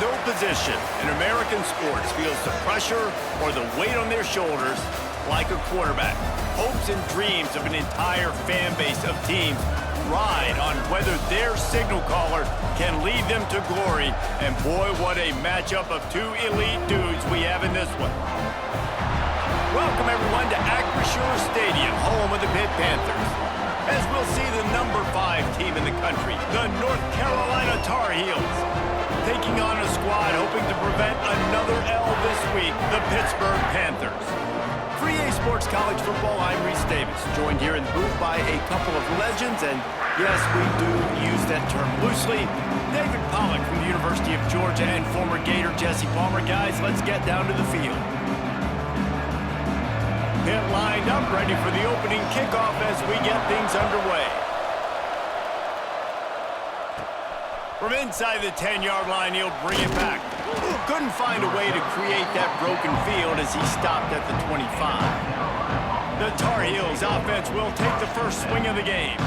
no position in American sports feels the pressure or the weight on their shoulders like a quarterback. Hopes and dreams of an entire fan base of teams ride on whether their signal caller can lead them to glory. And boy, what a matchup of two elite dudes we have in this one. Welcome everyone to Acrisure Stadium, home of the Pitt Panthers, as we'll see the number 5 team in the country, the North Carolina Tar Heels, taking on a squad hoping to prevent another L this week, the Pittsburgh Panthers. For EA Sports College Football, I'm Reese Davis, joined here in the booth by a couple of legends, and yes, we do use that term loosely. David Pollack from the University of Georgia and former Gator Jesse Palmer. Guys, let's get down to the field. Pitt lined up, ready for the opening kickoff as we get things underway. From inside the 10-yard line, he'll bring it back. Couldn't find a way to create that broken field as he stopped at the 25. The Tar Heels offense will take the first swing of the game.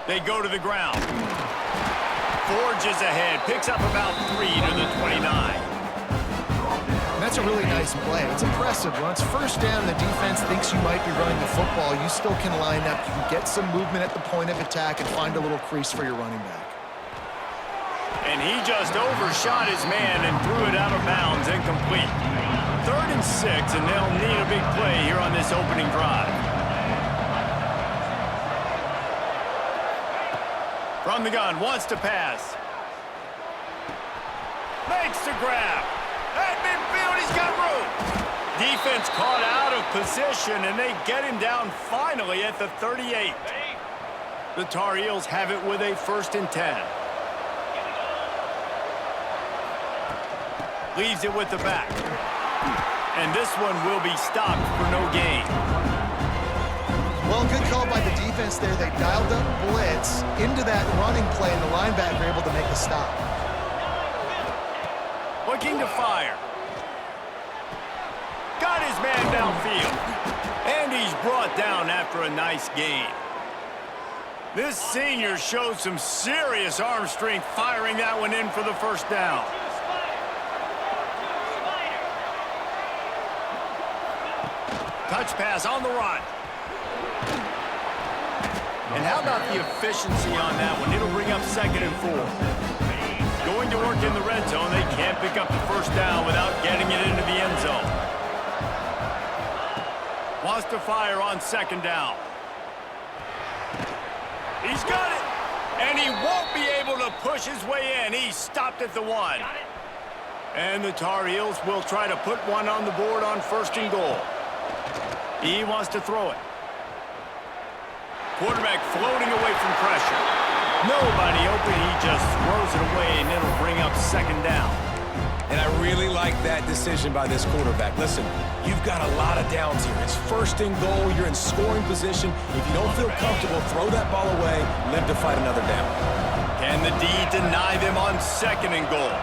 They go to the ground. Forges ahead, picks up about 3 to the 29. That's a really nice play. It's impressive. When it's first down, the defense thinks you might be running the football. You still can line up. You can get some movement at the point of attack and find a little crease for your running back. And he just overshot his man and threw it out of bounds, incomplete. 3rd and 6, and they'll need a big play here on this opening drive. From the gun, wants to pass. Makes the grab. At midfield, he's got room. Defense caught out of position, and they get him down finally at the 38. The Tar Heels have it with a 1st and 10. Leaves it with the back. And this one will be stopped for no gain. Well, good call by the defense there. They dialed up blitz into that running play, and the linebacker able to make a stop. Looking to fire. Got his man downfield. And he's brought down after a nice gain. This senior shows some serious arm strength firing that one in for the first down. Touch pass on the run. And how about the efficiency on that one? It'll bring up 2nd and 4. Going to work in the red zone. They can't pick up the first down without getting it into the end zone. Wants to fire on 2nd down. He's got it. And he won't be able to push his way in. He's stopped at the 1. And the Tar Heels will try to put one on the board on 1st and goal. He wants to throw it. Quarterback floating away from pressure. Nobody open. He just throws it away, and it'll bring up 2nd down. And I really like that decision by this quarterback. Listen, you've got a lot of downs here. It's 1st and goal. You're in scoring position. If you don't feel comfortable, throw that ball away. Live to fight another down. Can the D deny them on 2nd and goal?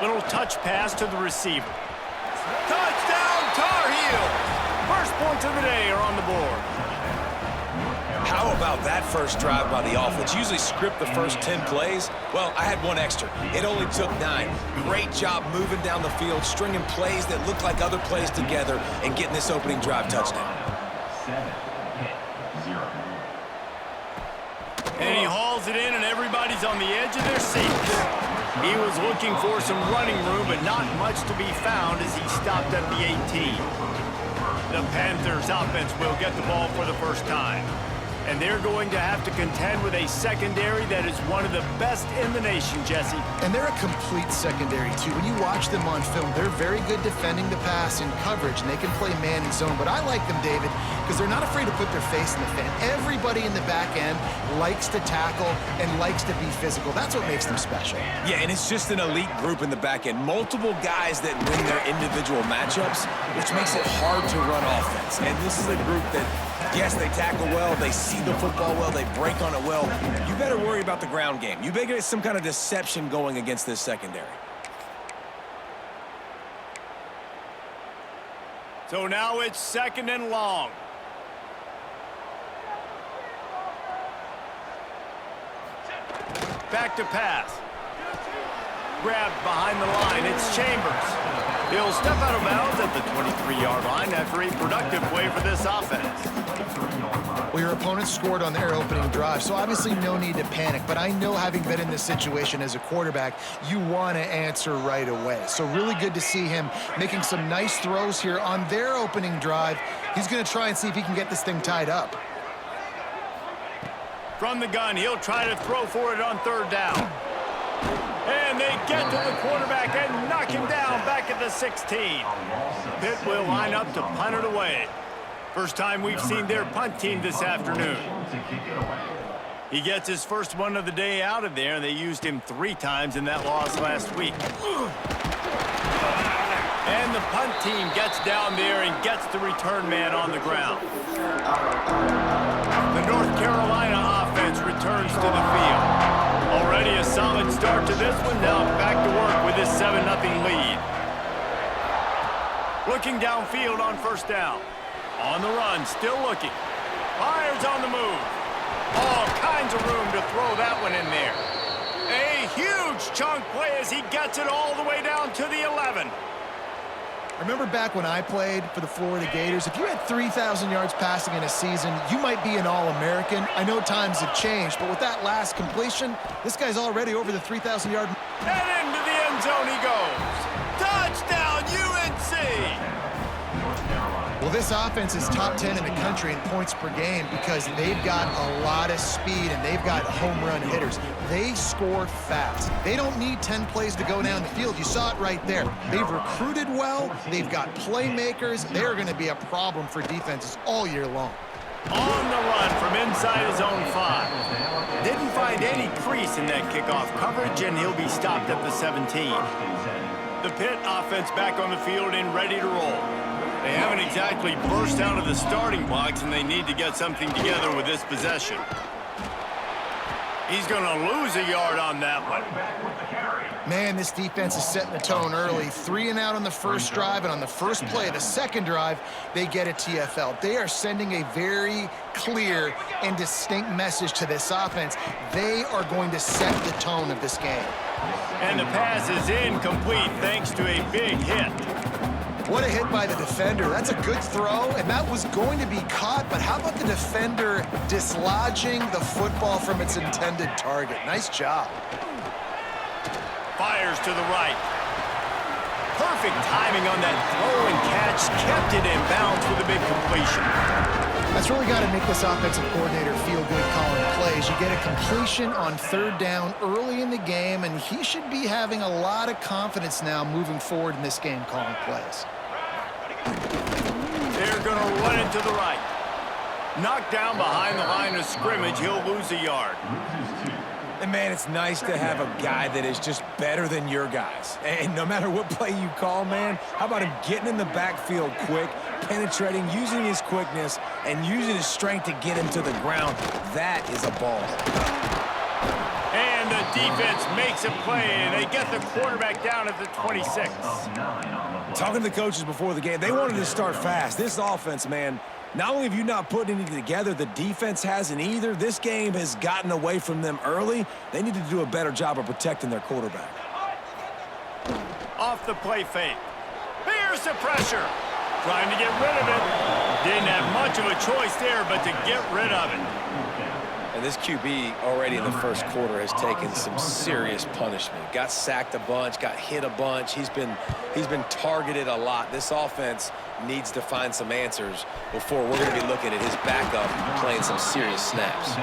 Little touch pass to the receiver. Touchdown, Tar Heels! First points of the day are on the board. How about that first drive by the offense? Usually script the first 10 plays. Well, I had one extra. It only took 9. Great job moving down the field, stringing plays that look like other plays together, and getting this opening drive touchdown. And he hauls it in, and everybody's on the edge of their seats. He was looking for some running room, but not much to be found as he stopped at the 18. The Panthers offense will get the ball for the first time. And they're going to have to contend with a secondary that is one of the best in the nation, Jesse. And they're a complete secondary, too. When you watch them on film, they're very good defending the pass and coverage, and they can play man and zone. But I like them, David, because they're not afraid to put their face in the fan. Everybody in the back end likes to tackle and likes to be physical. That's what makes them special. Yeah, and it's just an elite group in the back end. Multiple guys that win their individual matchups, which makes it hard to run offense. And this is a group that, yes, they tackle well, they see the football well, they break on it well. You better worry about the ground game. You better get some kind of deception going against this secondary. So now it's 2nd and long. Back to pass. Grabbed behind the line. It's Chambers. He'll step out of bounds at the 23-yard line after a productive play for this offense. Well, your opponent scored on their opening drive, so obviously no need to panic. But I know, having been in this situation as a quarterback, you want to answer right away. So really good to see him making some nice throws here on their opening drive. He's going to try and see if he can get this thing tied up. From the gun, he'll try to throw for it on 3rd down. And they get to the quarterback and knock him down back at the 16. Pitt will line up to punt it away. First time we've seen their punt team this afternoon. He gets his first one of the day out of there, and they used him 3 times in that loss last week. And the punt team gets down there and gets the return man on the ground. The North Carolina offense returns to the field. Already a solid start to this one. Now back to work with this 7-0 lead. Looking downfield on 1st down. On the run, still looking. Fires on the move. All kinds of room to throw that one in there. A huge chunk play as he gets it all the way down to the 11. Remember back when I played for the Florida Gators, if you had 3,000 yards passing in a season, you might be an All-American. I know times have changed, but with that last completion, this guy's already over the 3,000-yard. And into the end zone he goes. Touchdown, UNC! Well, this offense is top 10 in the country in points per game because they've got a lot of speed and they've got home run hitters. They score fast. They don't need 10 plays to go down the field. You saw it right there. They've recruited well. They've got playmakers. They're going to be a problem for defenses all year long. On the run from inside his own 5. Didn't find any crease in that kickoff coverage, and he'll be stopped at the 17. The Pitt offense back on the field and ready to roll. They haven't exactly burst out of the starting blocks, and they need to get something together with this possession. He's going to lose a yard on that one. Man, this defense is setting the tone early. 3 and out on the first drive, and on the first play of the second drive, they get a TFL. They are sending a very clear and distinct message to this offense. They are going to set the tone of this game. And the pass is incomplete thanks to a big hit. What a hit by the defender. That's a good throw, and that was going to be caught, but how about the defender dislodging the football from its intended target? Nice job. Fires to the right. Perfect timing on that throw and catch. Kept it in bounds with a big completion. That's really got to make this offensive coordinator feel good calling plays. You get a completion on 3rd down early in the game, and he should be having a lot of confidence now moving forward in this game calling plays. They're going to run it to the right. Knocked down behind the line of scrimmage. He'll lose a yard. And, man, it's nice to have a guy that is just better than your guys. And no matter what play you call, man, how about him getting in the backfield quick, penetrating, using his quickness, and using his strength to get him to the ground? That is a ball. And the defense makes a play, and they get the quarterback down at the 26. Talking to the coaches before the game, they wanted to start fast. This offense, man, not only have you not put anything together, the defense hasn't either. This game has gotten away from them early. They need to do a better job of protecting their quarterback. Off the play fake. Here's the pressure. Trying to get rid of it. Didn't have much of a choice there, but to get rid of it. And this QB already in the first quarter has taken some serious punishment. Got sacked a bunch, got hit a bunch. He's been targeted a lot. This offense needs to find some answers before we're going to be looking at his backup playing some serious snaps.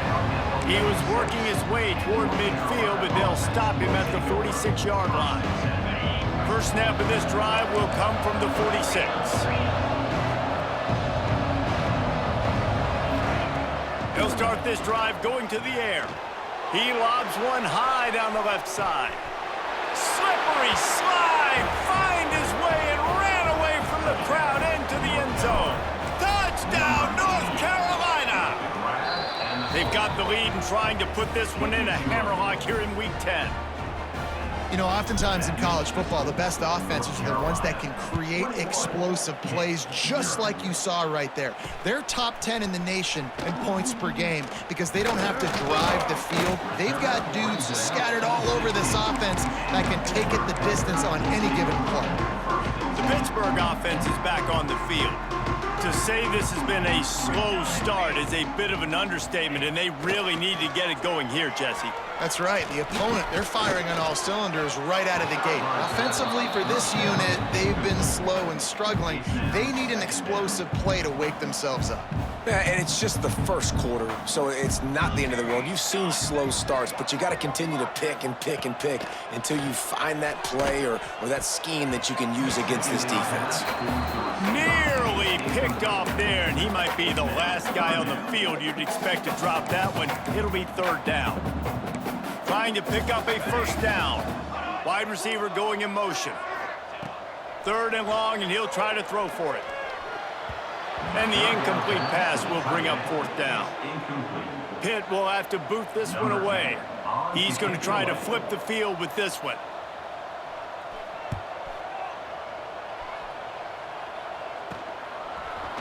He was working his way toward midfield, but they'll stop him at the 46-yard line. First snap of this drive will come from the 46. He'll start this drive going to the air. He lobs one high down the left side. Slippery slide, find his way and ran away from the crowd into the end zone. Touchdown, North Carolina! They've got the lead and trying to put this one in a hammerlock here in Week 10. You know, oftentimes in college football, the best offenses are the ones that can create explosive plays, just like you saw right there. They're top 10 in the nation in points per game because they don't have to drive the field. They've got dudes scattered all over this offense that can take it the distance on any given play. The Pittsburgh offense is back on the field. To say this has been a slow start is a bit of an understatement, and they really need to get it going here, Jesse. That's right. The opponent, they're firing on all cylinders right out of the gate. Offensively, for this unit, they've been slow and struggling. They need an explosive play to wake themselves up. Yeah, and it's just the first quarter, so it's not the end of the world. You've seen slow starts, but you got to continue to pick and pick and pick until you find that play or that scheme that you can use against this defense. Nearly picked off there, and he might be the last guy on the field you'd expect to drop that one. It'll be third down. Trying to pick up a first down. Wide receiver going in motion. Third and long, and he'll try to throw for it. And the incomplete pass will bring up fourth down. Pitt will have to boot this one away. He's going to try to flip the field with this one.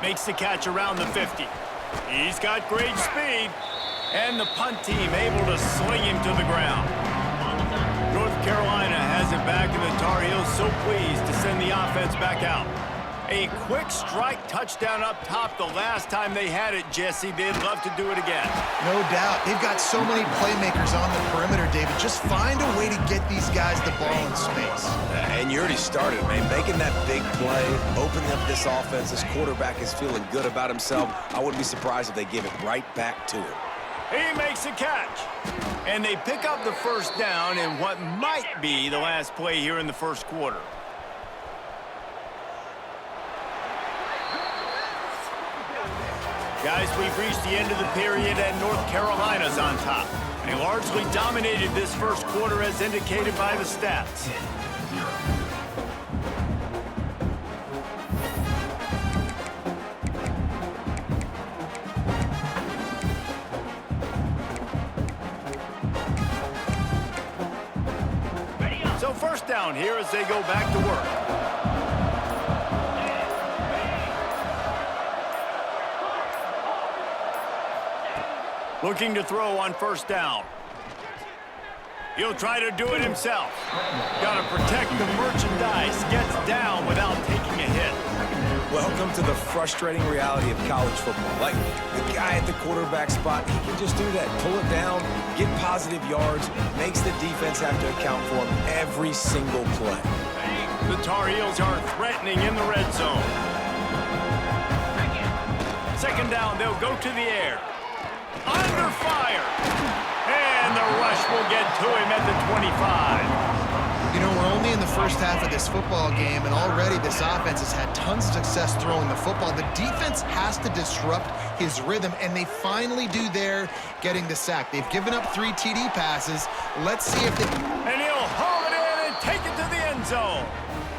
Makes the catch around the 50. He's got great speed. And the punt team able to sling him to the ground. North Carolina has it back, and the Tar Heels so pleased to send the offense back out. A quick strike touchdown up top the last time they had it, Jesse. They'd love to do it again. No doubt. They've got so many playmakers on the perimeter, David. Just find a way to get these guys the ball in space. And you already started, man. Making that big play, opening up this offense. This quarterback is feeling good about himself. I wouldn't be surprised if they give it right back to him. He makes a catch. And they pick up the first down in what might be the last play here in the first quarter. Guys, we've reached the end of the period, and North Carolina's on top. They largely dominated this first quarter as indicated by the stats. So first down here as they go back to work. Looking to throw on first down. He'll try to do it himself. Got to protect the merchandise. Gets down without taking a hit. Welcome to the frustrating reality of college football. Like, the guy at the quarterback spot, he can just do that. Pull it down, get positive yards, makes the defense have to account for him every single play. The Tar Heels are threatening in the red zone. Second down, they'll go to the air. Under fire. And the rush will get to him at the 25. You know, we're only in the first half of this football game, and already this offense has had tons of success throwing the football. The defense has to disrupt his rhythm, and they finally do there, getting the sack. They've given up 3 TD passes. Let's see if they... And he'll haul it in and take it to the end zone.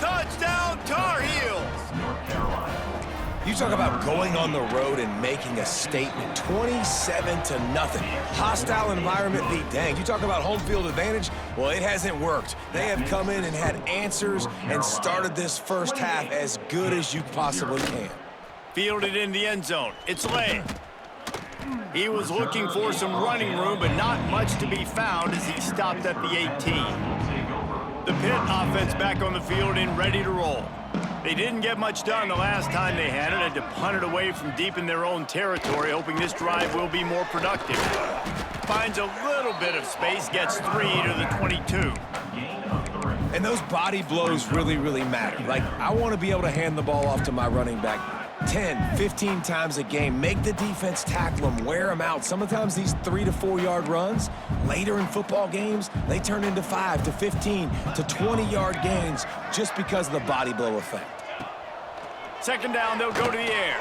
Touchdown, Tar Heels. North Carolina. You talk about going on the road and making a statement. 27-0. Hostile environment beat. Dang, you talk about home field advantage? Well, it hasn't worked. They have come in and had answers and started this first half as good as you possibly can. Fielded in the end zone. It's Lay. He was looking for some running room, but not much to be found as he stopped at the 18. The Pitt offense back on the field and ready to roll. They didn't get much done the last time they had to punt it away from deep in their own territory, hoping this drive will be more productive. Finds a little bit of space, gets 3 to the 22. And those body blows really, really matter. Like, I want to be able to hand the ball off to my running back 10, 15 times a game. Make the defense tackle them, wear them out. Sometimes these 3 to 4 yard runs, later in football games, they turn into 5 to 15 to 20 yard gains just because of the body blow effect. Second down, they'll go to the air.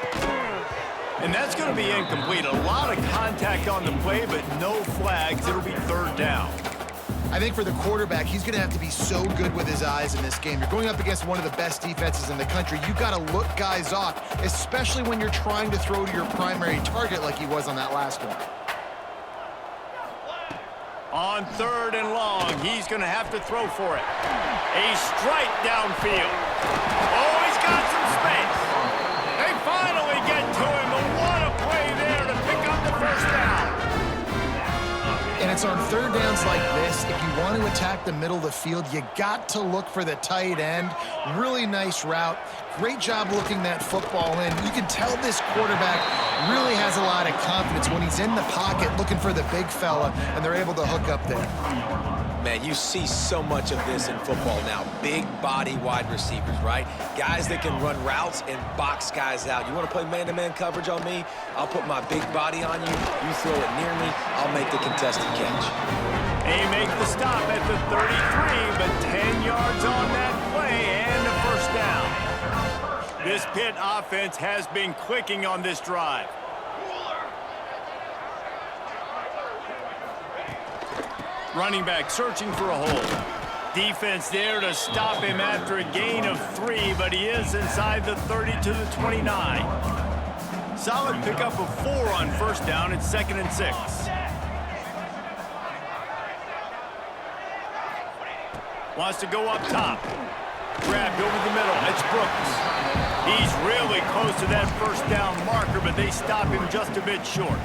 And that's going to be incomplete. A lot of contact on the play, but no flags. It'll be third down. I think for the quarterback, he's going to have to be so good with his eyes in this game. You're going up against one of the best defenses in the country. You've got to look guys off, especially when you're trying to throw to your primary target like he was on that last one. On third and long, he's going to have to throw for it. A strike downfield. Oh, he's got some space. They finally get to him, but what a play there to pick up the first down. And it's on third downs like this, if you want to attack the middle of the field, you got to look for the tight end. Really nice route. Great job looking that football in. You can tell this quarterback really has a lot of confidence when he's in the pocket looking for the big fella, and they're able to hook up there. Man, you see so much of this in football now. Big body wide receivers, right? Guys that can run routes and box guys out. You want to play man-to-man coverage on me? I'll put my big body on you. You throw it near me, I'll make the contested catch. They make the stop at the 33, but 10 yards on that play and a first down. This Pitt offense has been clicking on this drive. Running back searching for a hole. Defense there to stop him after a gain of 3, but he is inside the 30 to the 29. Solid pickup of 4 on first down. It's 2nd and 6. Wants to go up top. Grabbed over the middle. It's Brooks. He's really close to that first down marker, but they stop him just a bit short.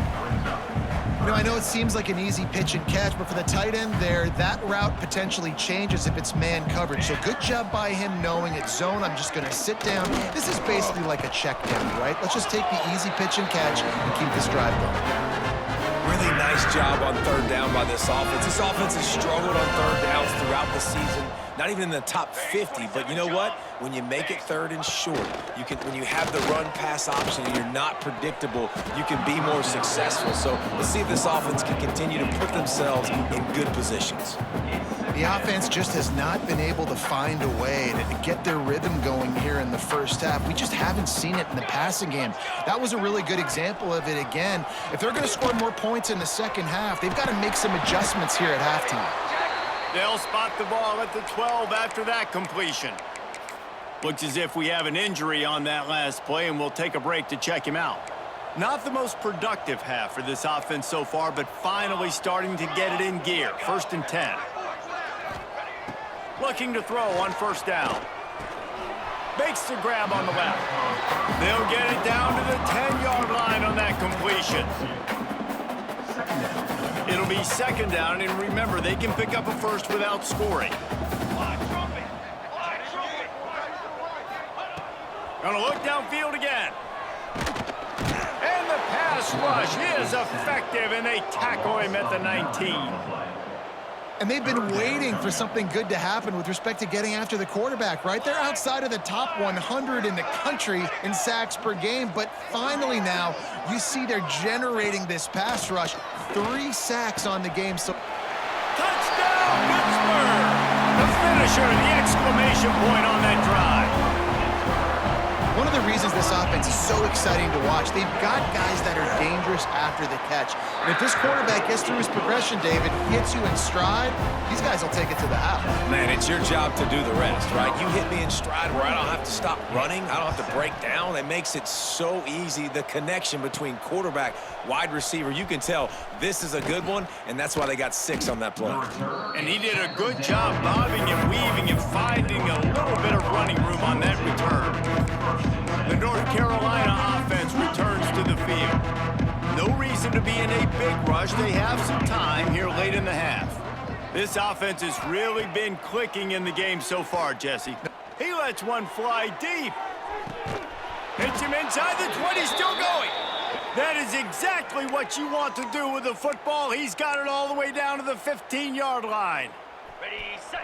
You know, I know it seems like an easy pitch and catch, but for the tight end there, that route potentially changes if it's man coverage. So good job by him knowing it's zone. I'm just going to sit down. This is basically like a check down, right? Let's just take the easy pitch and catch and keep this drive going. Really nice job on third down by this offense. This offense has struggled on third downs throughout the season. Not even in the top 50, but you know what? When you make it third and short, when you have the run-pass option and you're not predictable, you can be more successful. So let's see if this offense can continue to put themselves in good positions. The offense just has not been able to find a way to get their rhythm going here in the first half. We just haven't seen it in the passing game. That was a really good example of it again. If they're going to score more points in the second half, they've got to make some adjustments here at halftime. They'll spot the ball at the 12 after that completion. Looks as if we have an injury on that last play, and we'll take a break to check him out. Not the most productive half for this offense so far, but finally starting to get it in gear. 1st and 10. Looking to throw on first down. Makes the grab on the left. They'll get it down to the 10-yard line on that completion. It'll be 2nd down, and remember, they can pick up a first without scoring. Gonna look downfield again. And the pass rush is effective, and they tackle him at the 19. And they've been waiting for something good to happen with respect to getting after the quarterback, right? They're outside of the top 100 in the country in sacks per game, but finally now you see they're generating this pass rush. 3 sacks on the game. So touchdown, Pittsburgh! The finisher, the exclamation point on that drive. One of the reasons this offense is so exciting to watch, they've got guys that are dangerous after the catch. And if this quarterback gets through his progression, David, hits you in stride, these guys will take it to the house. Man, it's your job to do the rest, right? You hit me in stride where I don't have to stop running. I don't have to break down. It makes it so easy, the connection between quarterback, wide receiver. You can tell this is a good one, and that's why they got 6 on that play. And he did a good job bobbing and weaving and finding a little bit of running room on that return. The North Carolina offense returns to the field. No reason to be in a big rush. They have some time here late in the half. This offense has really been clicking in the game so far, Jesse. He lets one fly deep. Hits him inside the 20, still going. That is exactly what you want to do with the football. He's got it all the way down to the 15-yard line.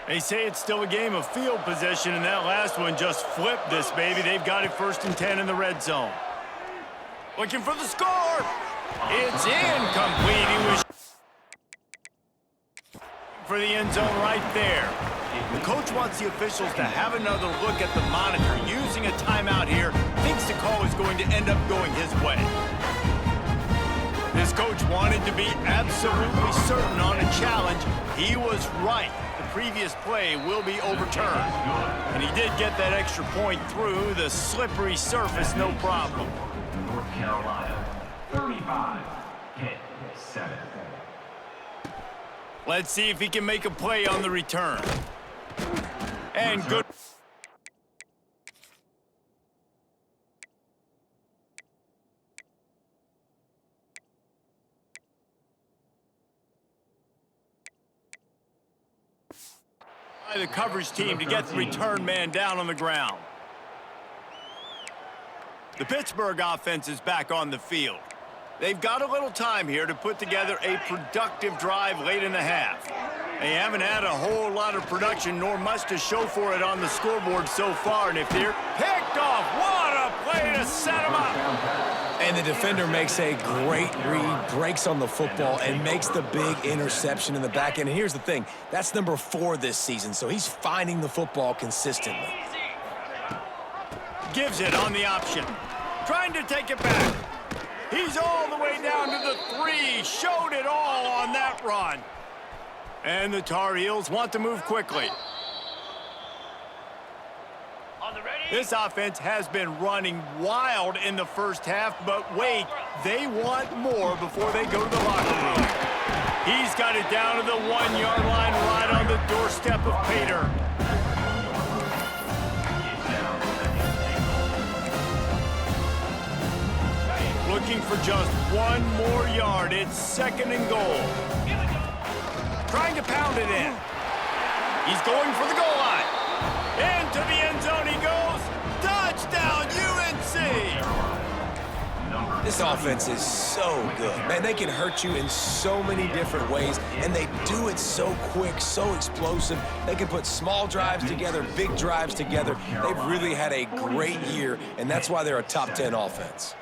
They say it's still a game of field position, and that last one just flipped this, baby. They've got it 1st and 10 in the red zone. Looking for the score. It's incomplete. He was for the end zone right there. The coach wants the officials to have another look at the monitor. Using a timeout here, thinks the call is going to end up going his way. This coach wanted to be absolutely certain on a challenge. He was right. The previous play will be overturned. And he did get that extra point through the slippery surface, no problem. North Carolina, 35, Pitt, 7. Let's see if he can make a play on the return. And good. By the coverage team to get the return man down on the ground. The Pittsburgh offense is back on the field. They've got a little time here to put together a productive drive late in the half. They haven't had a whole lot of production, nor much to show for it on the scoreboard so far. And if they're picked off, what a play to set them up. And the defender makes a great read, breaks on the football, and makes the big interception in the back end. And here's the thing, that's number 4 this season, so he's finding the football consistently. Gives it on the option. Trying to take it back. He's all the way down to the 3. Showed it all on that run. And the Tar Heels want to move quickly. This offense has been running wild in the first half, but wait, they want more before they go to the locker room. He's got it down to the 1-yard line right on the doorstep of Pater. Looking for just 1 more yard. It's 2nd and goal. Trying to pound it in. He's going for the goal line. Into the end zone he goes. Touchdown, UNC! This offense is so good. Man, they can hurt you in so many different ways, and they do it so quick, so explosive. They can put small drives together, big drives together. They've really had a great year, and that's why they're a top 10 offense.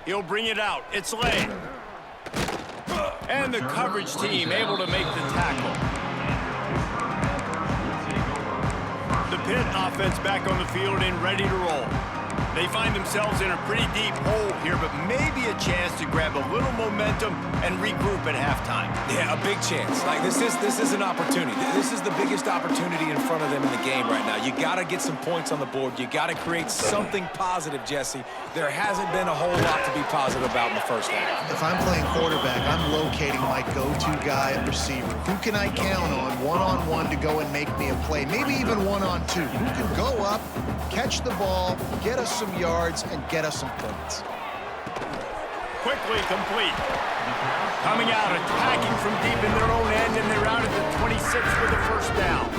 He'll bring it out. It's late. And the coverage team able to make the tackle. The Pitt offense back on the field and ready to roll. They find themselves in a pretty deep hole here, but maybe a chance to grab a little momentum and regroup at halftime. Yeah, a big chance. Like, this is an opportunity. This is the biggest opportunity in front of them in the game right now. You got to get some points on the board. You got to create something positive, Jesse. There hasn't been a whole lot to be positive about in the first half. If I'm playing quarterback, I'm locating my go-to guy at receiver. Who can I count on one-on-one to go and make me a play? Maybe even one-on-two. Who can go up, catch the ball, get us some yards, and get us some points. Quickly complete. Coming out, attacking from deep in their own end, and they're out at the 26 for the first down.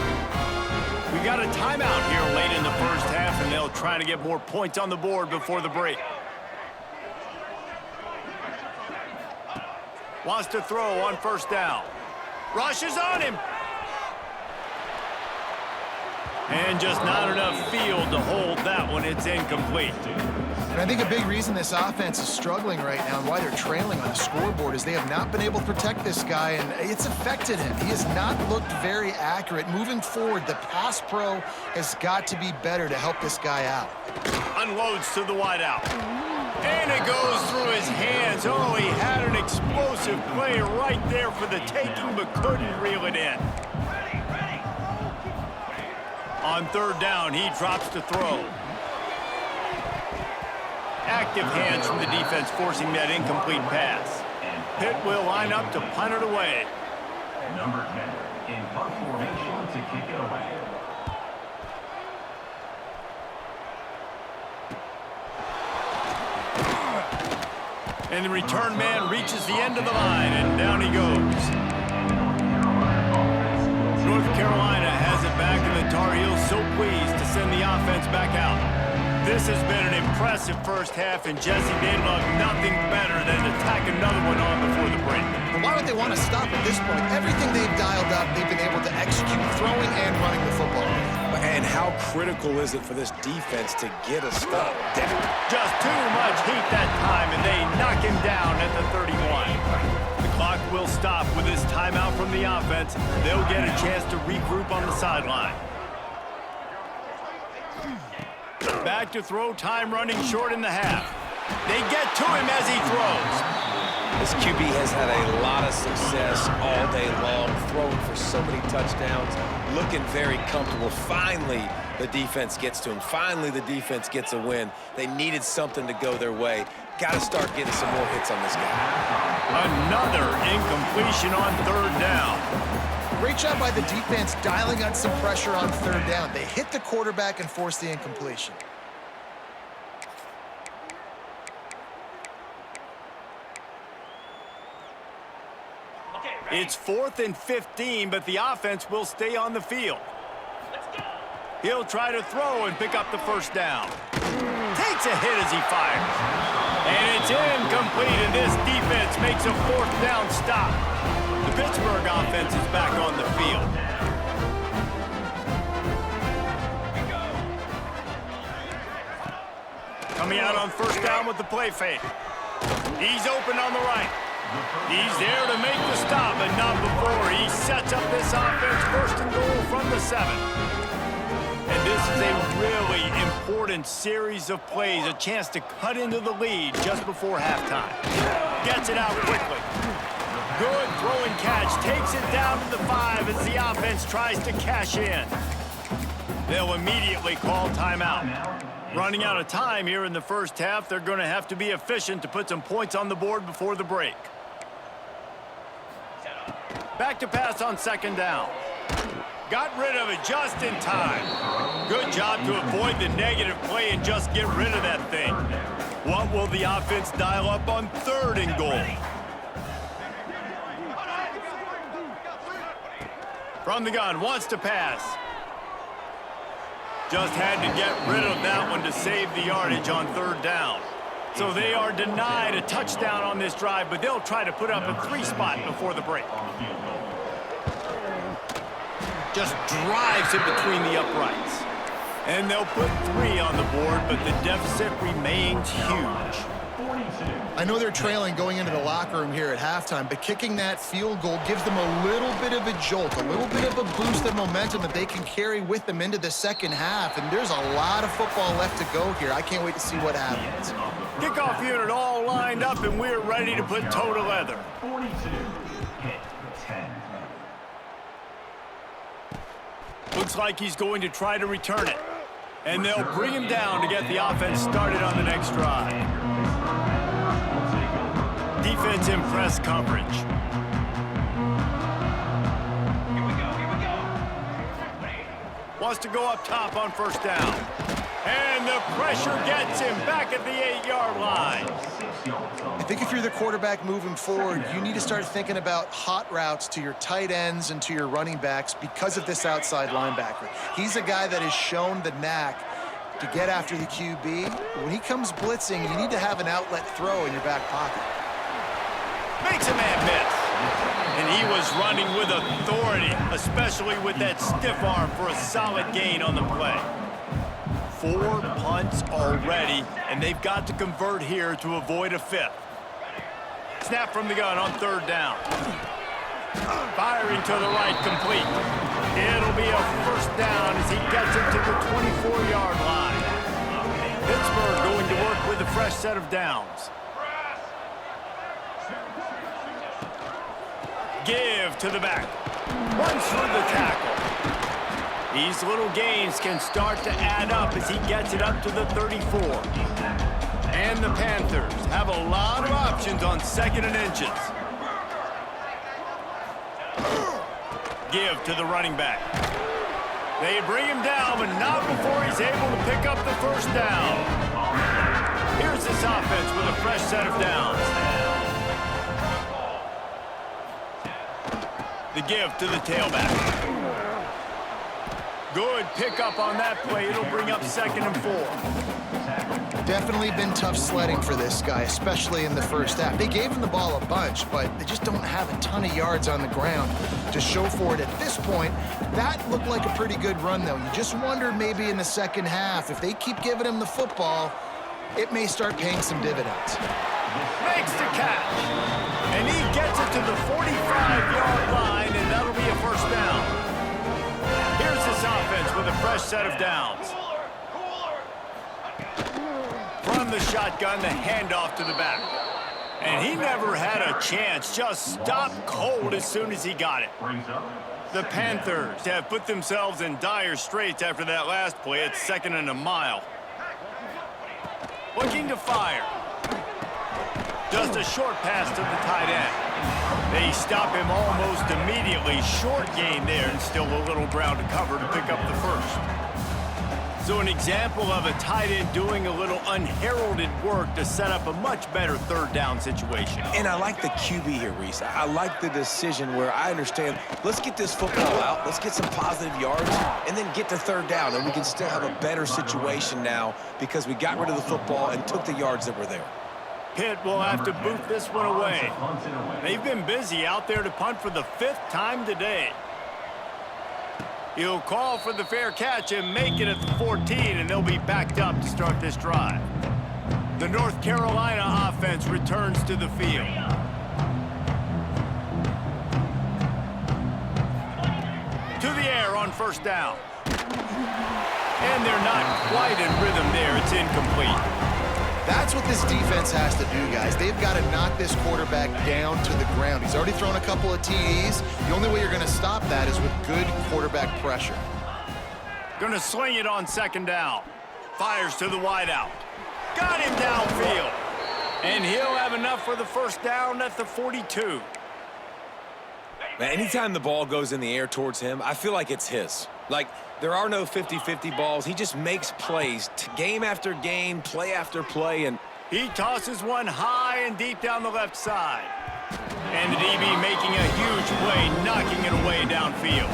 We got a timeout here late in the first half, and they'll try to get more points on the board before the break. Wants to throw on first down. Rushes on him. And just not enough field to hold that one. It's incomplete. And I think a big reason this offense is struggling right now and why they're trailing on the scoreboard is they have not been able to protect this guy, and it's affected him. He has not looked very accurate. Moving forward, the pass pro has got to be better to help this guy out. Unloads to the wideout. And it goes through his hands. Oh, he had an explosive play right there for the taking, but couldn't reel it in. On third down, he drops to throw. Active hands from the defense forcing that incomplete pass. Pitt will line up to punt it away. Number 10 in punt formation to kick it away. And the return man reaches the end of the line, and down he goes. North Carolina has it back in the Tar Heels so pleased to send the offense back out. This has been an impressive first half, and Jesse, they'd love nothing better than to tack another one on before the break. Well, why would they want to stop at this point? Everything they've dialed up, they've been able to execute, throwing and running the football. And how critical is it for this defense to get a stop? Just too much heat that time, and they knock him down at the 31. The clock will stop with this timeout from the offense. They'll get a chance to regroup on the sideline. Back to throw, time running short in the half. They get to him as he throws. This QB has had a lot of success all day long, throwing for so many touchdowns, looking very comfortable. Finally, the defense gets to him. Finally, the defense gets a win. They needed something to go their way. Got to start getting some more hits on this guy. Another incompletion on third down. Great job by the defense dialing out some pressure on third down. They hit the quarterback and forced the incompletion. It's 4th and 15, but the offense will stay on the field. He'll try to throw and pick up the first down. Takes a hit as he fires. And it's incomplete, and this defense makes a 4th down stop. The Pittsburgh offense is back on the field. Coming out on first down with the play fake. He's open on the right. He's there to make the stop, but not before. He sets up this offense first and goal from the 7. And this is a really important series of plays, a chance to cut into the lead just before halftime. Gets it out quickly. Good throw and catch, takes it down to the 5 as the offense tries to cash in. They'll immediately call timeout. Running out of time here in the first half, they're going to have to be efficient to put some points on the board before the break. Back to pass on second down. Got rid of it just in time. Good job to avoid the negative play and just get rid of that thing. What will the offense dial up on third and goal? From the gun, wants to pass. Just had to get rid of that one to save the yardage on third down. So they are denied a touchdown on this drive, but they'll try to put up a 3 spot before the break. Just drives it between the uprights. And they'll put 3 on the board, but the deficit remains huge. I know they're trailing going into the locker room here at halftime, but kicking that field goal gives them a little bit of a jolt, a little bit of a boost of momentum that they can carry with them into the second half. And there's a lot of football left to go here. I can't wait to see what happens. Kickoff unit all lined up, and we're ready to put toe to leather. 42, hit 10. Looks like he's going to try to return it. And they'll bring him down to get the offense started on the next drive. Defense in press coverage. Wants to go up top on first down. And the pressure gets him back at the 8-yard line. I think if you're the quarterback moving forward, you need to start thinking about hot routes to your tight ends and to your running backs because of this outside linebacker. He's a guy that has shown the knack to get after the QB. When he comes blitzing, you need to have an outlet throw in your back pocket. Makes a man miss. And he was running with authority, especially with that stiff arm for a solid gain on the play. 4 punts already, and they've got to convert here to avoid a 5th. Snap from the gun on third down. Firing to the right, complete. It'll be a first down as he gets it to the 24-yard line. Pittsburgh going to work with a fresh set of downs. Give to the back. Runs through the tackle. These little gains can start to add up as he gets it up to the 34. And the Panthers have a lot of options on 2nd and inches. Give to the running back. They bring him down, but not before he's able to pick up the first down. Here's this offense with a fresh set of downs. The give to the tailback. Good pickup on that play. It'll bring up 2nd and 4. Definitely been tough sledding for this guy, especially in the first half. They gave him the ball a bunch, but they just don't have a ton of yards on the ground to show for it at this point. That looked like a pretty good run, though. You just wonder maybe in the second half, if they keep giving him the football, it may start paying some dividends. Makes the catch. And he gets it to the 45-yard line, and that'll be a first down. Here's this offense with a fresh set of downs. From the shotgun, the handoff to the back. And he never had a chance, just stopped cold as soon as he got it. The Panthers have put themselves in dire straits after that last play. It's 2nd and a mile. Looking to fire. Just a short pass to the tight end. They stop him almost immediately. Short gain there, and still a little ground to cover to pick up the first. So an example of a tight end doing a little unheralded work to set up a much better 3rd down situation. And I like the QB here, Reese. I like the decision where I understand, let's get this football out, let's get some positive yards, and then get to 3rd down, and we can still have a better situation now because we got rid of the football and took the yards that were there. Pitt will have to boot this one away. They've been busy out there to punt for the 5th time today. He'll call for the fair catch and make it at the 14, and they'll be backed up to start this drive. The North Carolina offense returns to the field. To the air on 1st down. And they're not quite in rhythm there. It's incomplete. That's what this defense has to do, guys. They've got to knock this quarterback down to the ground. He's already thrown a couple of TDs. The only way you're going to stop that is with good quarterback pressure. Going to sling it on 2nd down. Fires to the wideout. Got him downfield. And he'll have enough for the first down at the 42. Man, anytime the ball goes in the air towards him, I feel like it's his. Like, there are no 50-50 balls. He just makes plays, game after game, play after play, and he tosses one high and deep down the left side. And the DB making a huge play, knocking it away downfield.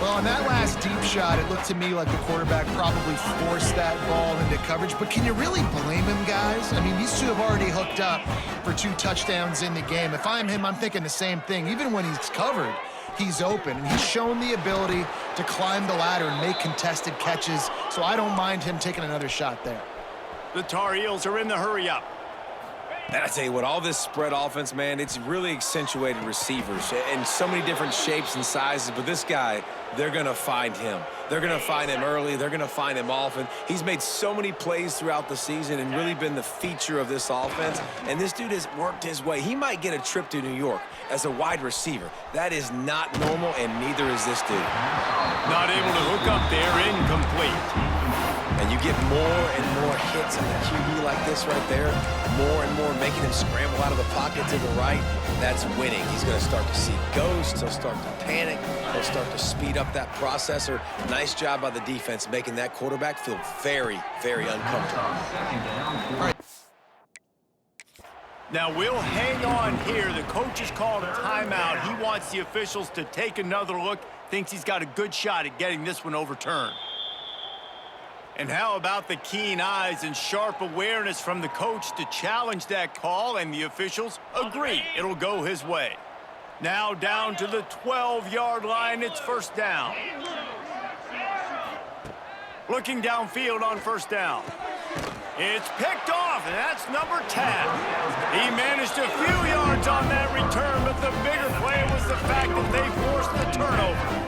Well, on that last deep shot, it looked to me like the quarterback probably forced that ball into coverage. But can you really blame him, guys? I mean, these two have already hooked up for 2 touchdowns in the game. If I'm him, I'm thinking the same thing. Even when he's covered, he's open, and he's shown the ability to climb the ladder and make contested catches, so I don't mind him taking another shot there. The Tar Heels are in the hurry-up. And I tell you what, all this spread offense, man, it's really accentuated receivers in so many different shapes and sizes, but this guy, they're going to find him. They're going to find him early. They're going to find him often. He's made so many plays throughout the season and really been the feature of this offense, and this dude has worked his way. He might get a trip to New York as a wide receiver. That is not normal, and neither is this dude. Not able to hook up there, incomplete. And you get more and more hits on the QB like this right there, more and more making him scramble out of the pocket to the right. That's winning. He's going to start to see ghosts. He'll start to panic. He'll start to speed up that processor. Nice job by the defense making that quarterback feel very, very uncomfortable. All right. Now we'll hang on here. The coach has called a timeout. He wants the officials to take another look. Thinks he's got a good shot at getting this one overturned. And how about the keen eyes and sharp awareness from the coach to challenge that call, and the officials agree it'll go his way. Now down to the 12-yard line, it's 1st down. Looking downfield on 1st down. It's picked off, and that's number 10. He managed a few yards on that return, but the bigger play was the fact that they forced the turnover.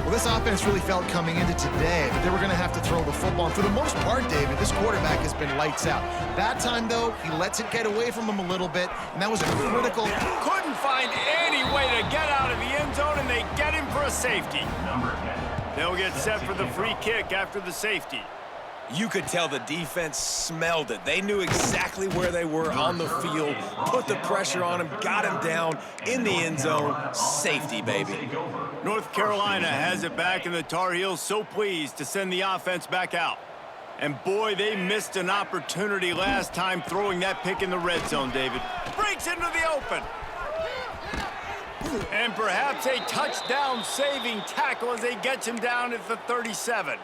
Well, this offense really felt coming into today that they were going to have to throw the football. And for the most part, David, this quarterback has been lights out. That time, though, he lets it get away from him a little bit, and that was a critical... Couldn't find any way to get out of the end zone, and they get him for a safety. They'll get set for the free kick after the safety. You could tell the defense smelled it. They knew exactly where they were on the field, put the pressure on him, got him down in the end zone. Safety, baby. North Carolina has it back, and the Tar Heels so pleased to send the offense back out. And boy, they missed an opportunity last time throwing that pick in the red zone, David. Breaks into the open. And perhaps a touchdown-saving tackle as they get him down at the 37.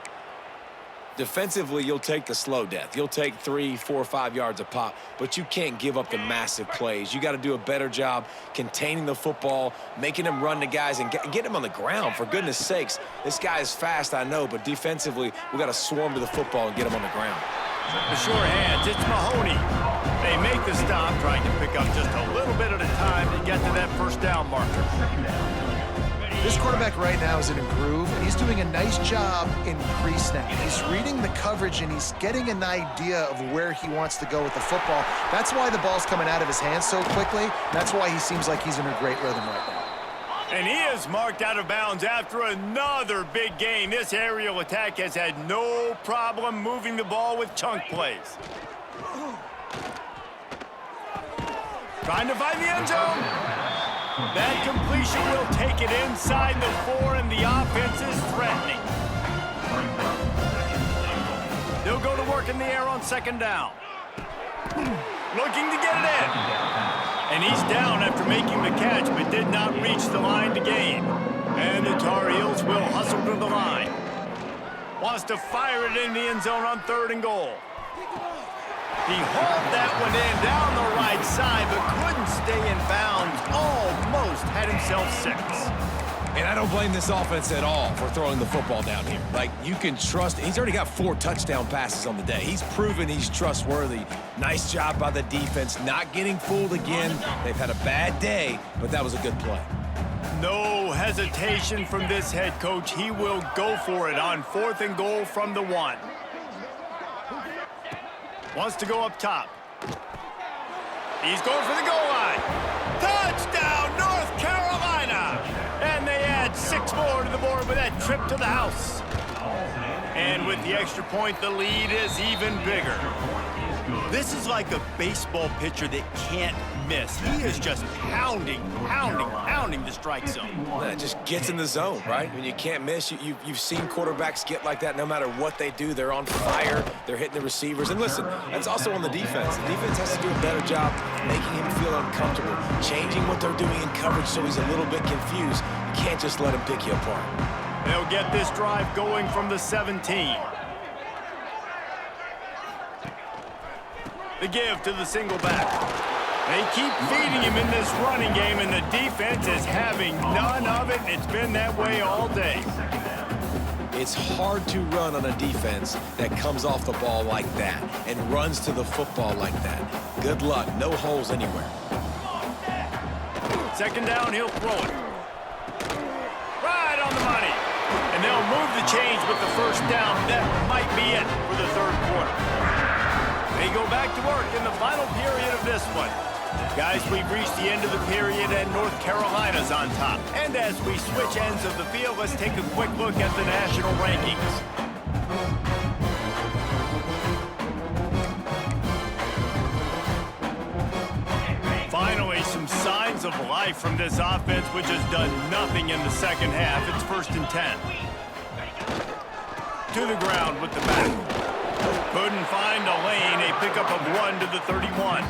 Defensively, you'll take the slow death. You'll take 3, 4, 5 yards a pop, but you can't give up the massive plays. You got to do a better job containing the football, making him run to guys, and get him on the ground. For goodness sakes, this guy is fast, I know, but defensively, we got to swarm to the football and get him on the ground. The sure hands, it's Mahoney. They make the stop, trying to pick up just a little bit at a time to get to that first down marker. This quarterback right now is in a groove, and he's doing a nice job in pre-snap. He's reading the coverage, and he's getting an idea of where he wants to go with the football. That's why the ball's coming out of his hands so quickly. That's why he seems like he's in a great rhythm right now. And he is marked out of bounds after another big gain. This aerial attack has had no problem moving the ball with chunk plays. Trying to find the end zone. That completion will take it inside the 4, and the offense is threatening. They'll go to work in the air on second down. Looking to get it in. And he's down after making the catch, but did not reach the line to gain. And the Tar Heels will hustle to the line. Wants to fire it in the end zone on 3rd and goal. He hauled that one in down the right side, but couldn't stay in bounds. Almost had himself 6. And I don't blame this offense at all for throwing the football down here. Like, you can trust. He's already got 4 touchdown passes on the day. He's proven he's trustworthy. Nice job by the defense, not getting fooled again. They've had a bad day, but that was a good play. No hesitation from this head coach. He will go for it on 4th and goal from the 1. Wants to go up top. He's going for the goal line. Touchdown, North Carolina! And they add 6 more to the board with that trip to the house. And with the extra point, the lead is even bigger. This is like a baseball pitcher that can't miss. He is just pounding the strike zone. It just gets in the zone, right? When you can't miss, you've seen quarterbacks get like that no matter what they do. They're on fire. They're hitting the receivers. And listen, that's also on the defense. The defense has to do a better job making him feel uncomfortable, changing what they're doing in coverage so he's a little bit confused. You can't just let him pick you apart. They'll get this drive going from the 17. The give to the single back. They keep feeding him in this running game, and the defense is having none of it, and it's been that way all day. It's hard to run on a defense that comes off the ball like that and runs to the football like that. Good luck. No holes anywhere. Second down, he'll throw it. Right on the money. And they'll move the chains with the first down. That might be it for the 3rd quarter. They go back to work in the final period of this one. Guys, we've reached the end of the period, and North Carolina's on top. And as we switch ends of the field, let's take a quick look at the national rankings. Finally, some signs of life from this offense, which has done nothing in the second half. It's 1st and 10. To the ground with the back. Couldn't find a lane. A pickup of 1 to the 31.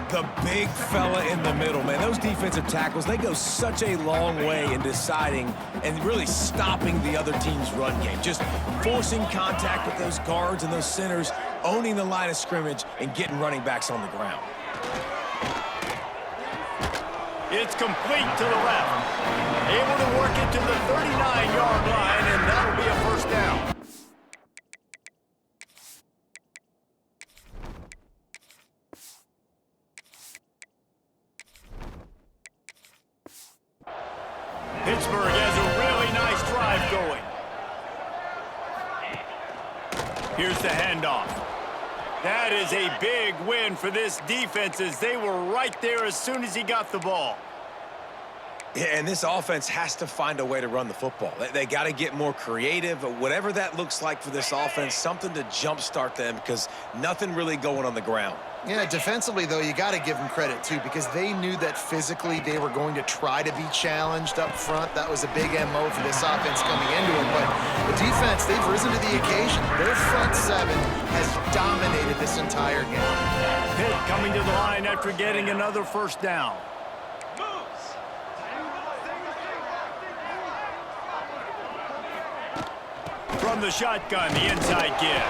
The big fella in the middle, man. Those defensive tackles, they go such a long way in deciding and really stopping the other team's run game. Just forcing contact with those guards and those centers, owning the line of scrimmage, and getting running backs on the ground. It's complete to the left. Able to work it to the 39-yard line, and that'll be a first down. Pittsburgh has a really nice drive going. Here's the handoff. That is a big win for this defense as they were right there as soon as he got the ball. Yeah, and this offense has to find a way to run the football. They got to get more creative, whatever that looks like for this offense, something to jumpstart them because nothing really going on the ground. Yeah, defensively, though, you got to give them credit, too, because they knew that physically they were going to try to be challenged up front. That was a big MO for this offense coming into it. But the defense, they've risen to the occasion. Their front 7 has dominated this entire game. Pitt coming to the line after getting another first down. from the shotgun, the inside give.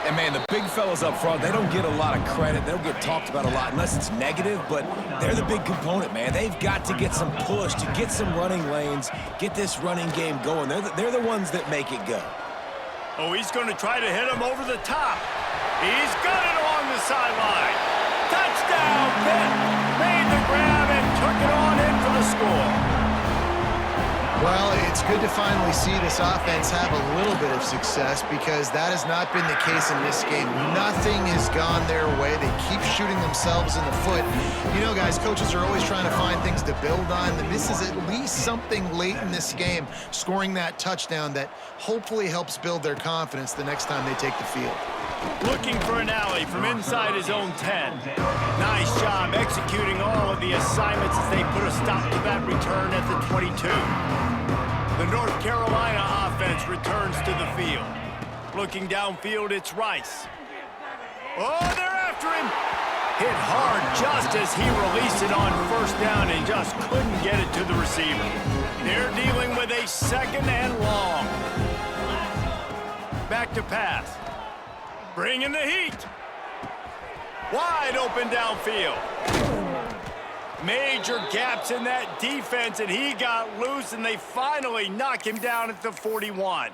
And, man, the big fellas up front, they don't get a lot of credit. They don't get talked about a lot unless it's negative, but they're the big component, man. They've got to get some push, to get some running lanes, get this running game going. They're the ones that make it go. Oh, he's going to try to hit him over the top. He's got it along the sideline. Touchdown, Pitt. Made the grab and took it on in for the score. Well, it's good to finally see this offense have a little bit of success because that has not been the case in this game. Nothing has gone their way. They keep shooting themselves in the foot. You know, guys, coaches are always trying to find things to build on, and this is at least something late in this game, scoring that touchdown that hopefully helps build their confidence the next time they take the field. Looking for an alley from inside his own 10. Nice job executing all of the assignments as they put a stop to that return at the 22. The North Carolina offense returns to the field. Looking downfield, it's Rice. Oh, they're after him. Hit hard just as he released it on first down and just couldn't get it to the receiver. They're dealing with a second and long. Back to pass. Bringing the heat. Wide open downfield. Major gaps in that defense, and he got loose, and they finally knock him down at the 41.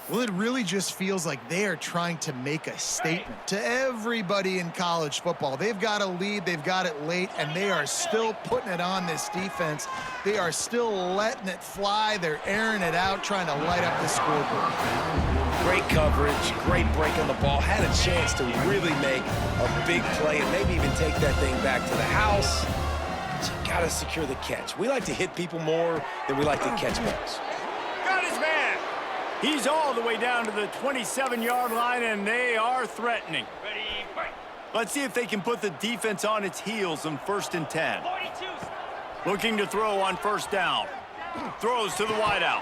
Well, it really just feels like they are trying to make a statement to everybody in college football. They've got a lead, they've got it late, and they are still putting it on this defense. They are still letting it fly. They're airing it out, trying to light up the scoreboard. Great coverage, great break on the ball. Had a chance to really make a big play and maybe even take that thing back to the house. But you got to secure the catch. We like to hit people more than we like to catch balls. Got his man. He's all the way down to the 27-yard line, and they are threatening. Let's see if they can put the defense on its heels on 1st and 10. Looking to throw on first down. Throws to the wideout.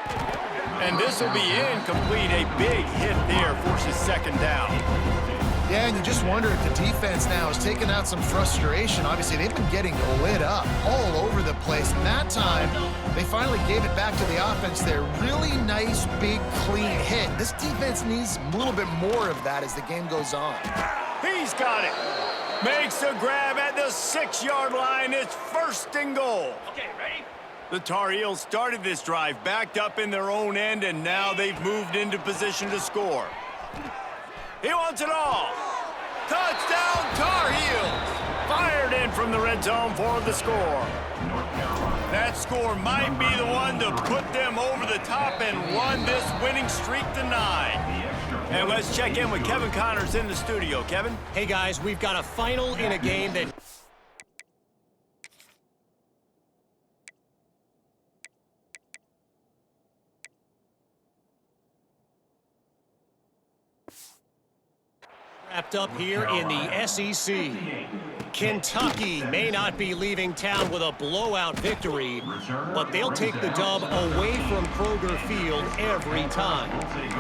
And this will be incomplete. A big hit there forces second down. Yeah, and you just wonder if the defense now is taking out some frustration. Obviously, they've been getting lit up all over the place. And that time, they finally gave it back to the offense there. Really nice, big, clean hit. This defense needs a little bit more of that as the game goes on. He's got it. Makes a grab at the 6-yard line. It's 1st and goal. Okay, ready? The Tar Heels started this drive backed up in their own end, and now they've moved into position to score. He wants it all. Touchdown, Tar Heels. Fired in from the red zone for the score. That score might be the one to put them over the top and run this winning streak to 9. And let's check in with Kevin Connors in the studio. Kevin? Hey, guys, we've got a final in a game that... wrapped up here in the SEC. Kentucky may not be leaving town with a blowout victory, but they'll take the dub away from Kroger Field every time.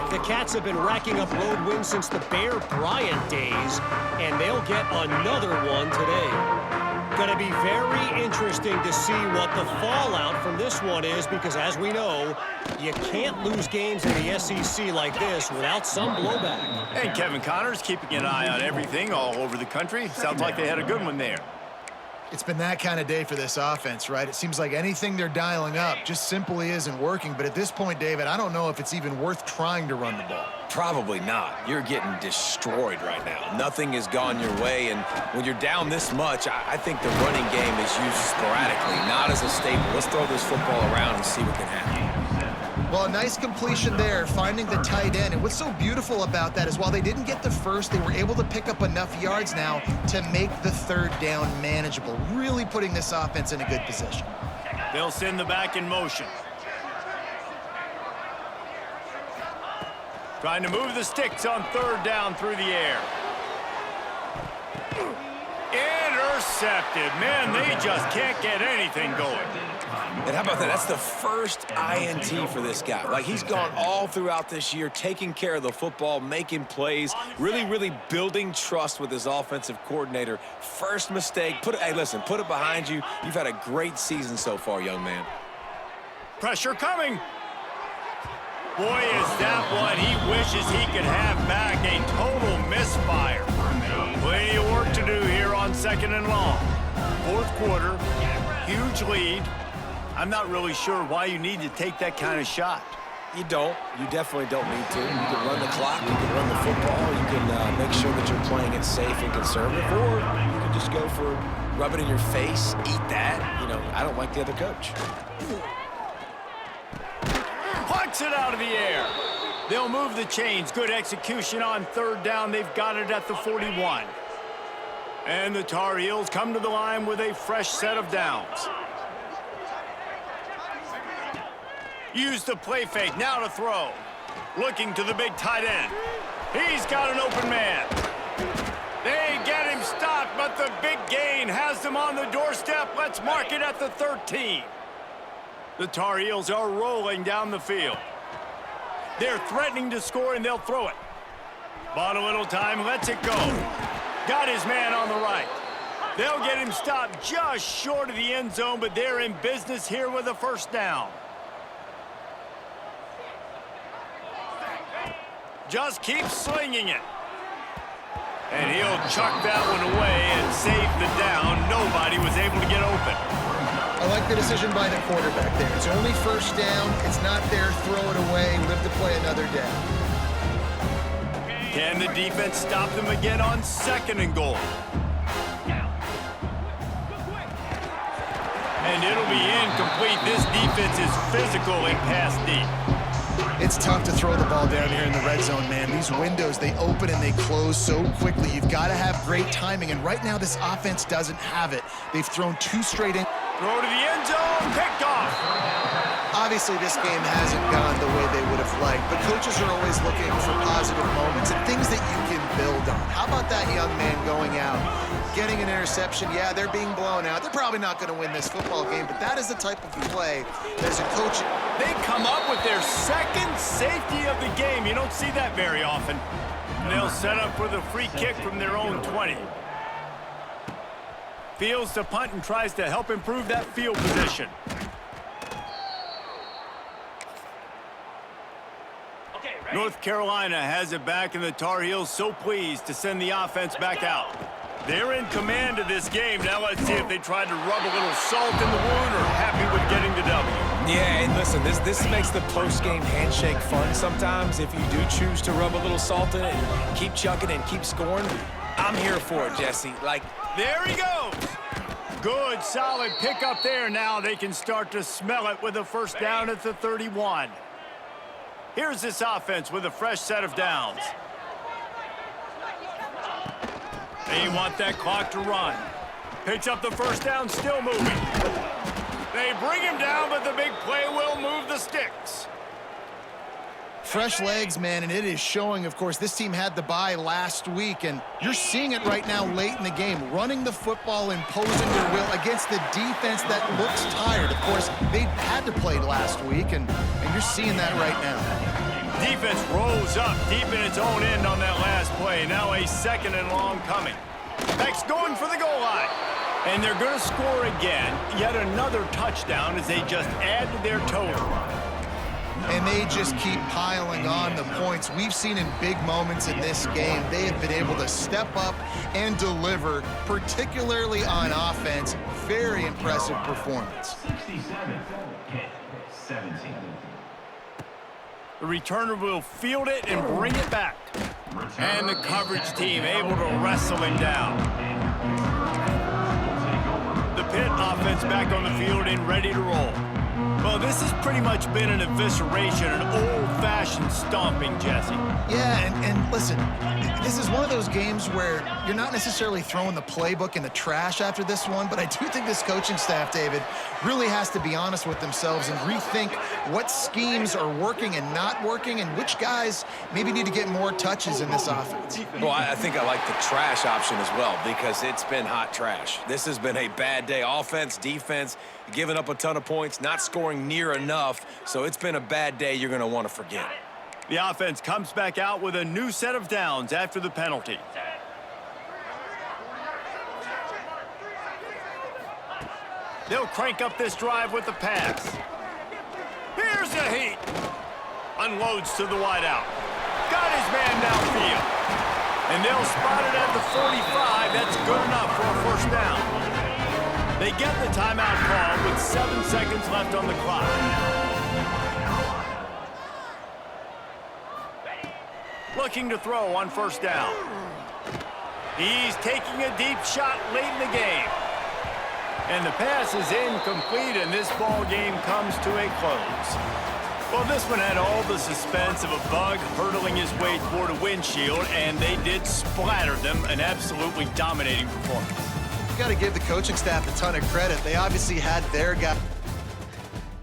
The Cats have been racking up road wins since the Bear Bryant days, and they'll get another one today. Going to be very interesting to see what the fallout from this one is, because as we know, you can't lose games in the SEC like this without some blowback. And Kevin Connors keeping an eye on everything all over the country. Sounds like they had a good one there. It's been that kind of day for this offense, right? It seems like anything they're dialing up just simply isn't working. But at this point, David, I don't know if it's even worth trying to run the ball. Probably not. You're getting destroyed right now. Nothing has gone your way, and when you're down this much, I think the running game is used sporadically, not as a staple. Let's throw this football around and see what can happen. Well, a nice completion there, finding the tight end. And what's so beautiful about that is while they didn't get the first, they were able to pick up enough yards now to make the 3rd down manageable, really putting this offense in a good position. They'll send the back in motion. Trying to move the sticks on 3rd down through the air. Intercepted. Man, they just can't get anything going. And how about that? That's the first INT for this guy. Like, he's gone all throughout this year, taking care of the football, making plays, really building trust with his offensive coordinator. First mistake. Hey, listen, put it behind you. You've had a great season so far, young man. Pressure coming. Boy, is that one he wishes he could have back. A total misfire. Plenty of work to do here on 2nd and long. 4th quarter, huge lead. I'm not really sure why you need to take that kind of shot. You don't. You definitely don't need to. You can run the clock, you can run the football, you can make sure that you're playing it safe and conservative, or you can just go for rub it in your face, eat that. You know, I don't like the other coach. Punts it out of the air. They'll move the chains. Good execution on 3rd down. They've got it at the 41. And the Tar Heels come to the line with a fresh set of downs. Use the play fake, now to throw. Looking to the big tight end. He's got an open man. They get him stopped, but the big gain has them on the doorstep. Let's mark it at the 13. The Tar Heels are rolling down the field. They're threatening to score, and they'll throw it. Bought a little time, lets it go. Got his man on the right. They'll get him stopped just short of the end zone, but they're in business here with a 1st down. Just keep slinging it. And he'll chuck that one away and save the down. Nobody was able to get open. I like the decision by the quarterback there. It's only 1st down. It's not there. Throw it away. Live to play another down. Can the defense stop them again on 2nd and goal? And it'll be incomplete. This defense is physical and pass deep. It's tough to throw the ball down here in the red zone, man. These windows, they open and they close so quickly. You've got to have great timing, and right now this offense doesn't have it. They've thrown 2 straight in. Throw to the end zone, picked off. Obviously, this game hasn't gone the way they would have liked, but coaches are always looking for positive moments and things that you can build on. How about that young man going out, getting an interception? Yeah, they're being blown out. They're probably not going to win this football game, but that is the type of play that as a coach... They come up with their 2nd safety of the game. You don't see that very often. And they'll set up for the free kick from their own 20. Fields to punt and tries to help improve that field position. North Carolina has it back, and the Tar Heels so pleased to send the offense back out. They're in command of this game. Now let's see if they tried to rub a little salt in the wound or happy with getting the W. Yeah, and listen, this makes the post-game handshake fun sometimes. If you do choose to rub a little salt in it and keep chucking and keep scoring, I'm here for it, Jesse. Like, there he goes. Good, solid pick up there. Now they can start to smell it with a 1st down at the 31. Here's this offense with a fresh set of downs. They want that clock to run. Picks up the 1st down, still moving. They bring him down, but the big play will move the sticks. Fresh legs, man, and it is showing, of course. This team had the bye last week, and you're seeing it right now late in the game. Running the football, imposing their will against the defense that looks tired. Of course, they had to play last week, and you're seeing that right now. Defense rose up deep in its own end on that last play. Now a 2nd and long coming. Beck's going for the goal line. And they're going to score again. Yet another touchdown as they just add to their total. And they just keep piling on the points. We've seen in big moments in this game, they have been able to step up and deliver, particularly on offense. Very impressive performance. 67-17. The returner will field it and bring it back. And the coverage team able to wrestle him down. The PITT offense back on the field and ready to roll. Well, this has pretty much been an evisceration, an old-fashioned stomping, Jesse. Yeah, and listen, this is one of those games where you're not necessarily throwing the playbook in the trash after this one, but I do think this coaching staff, David, really has to be honest with themselves and rethink what schemes are working and not working and which guys maybe need to get more touches in this offense. well, I think I like the trash option as well because it's been hot trash. This has been a bad day. Offense, defense, giving up a ton of points, not scoring near enough, so it's been a bad day you're going to want to forget. The offense comes back out with a new set of downs after the penalty. They'll crank up this drive with the pass. Here's the heat. unloads to the wideout. Got his man downfield. And they'll spot it at the 45. That's good enough for a first down. They get the timeout call with 7 seconds left on the clock. Looking to throw on first down. He's taking a deep shot late in the game. And the pass is incomplete, and this ball game comes to a close. Well, this one had all the suspense of a bug hurtling his way toward a windshield, and they did splatter them. An absolutely dominating performance. You got to give the coaching staff a ton of credit. They obviously had their guy.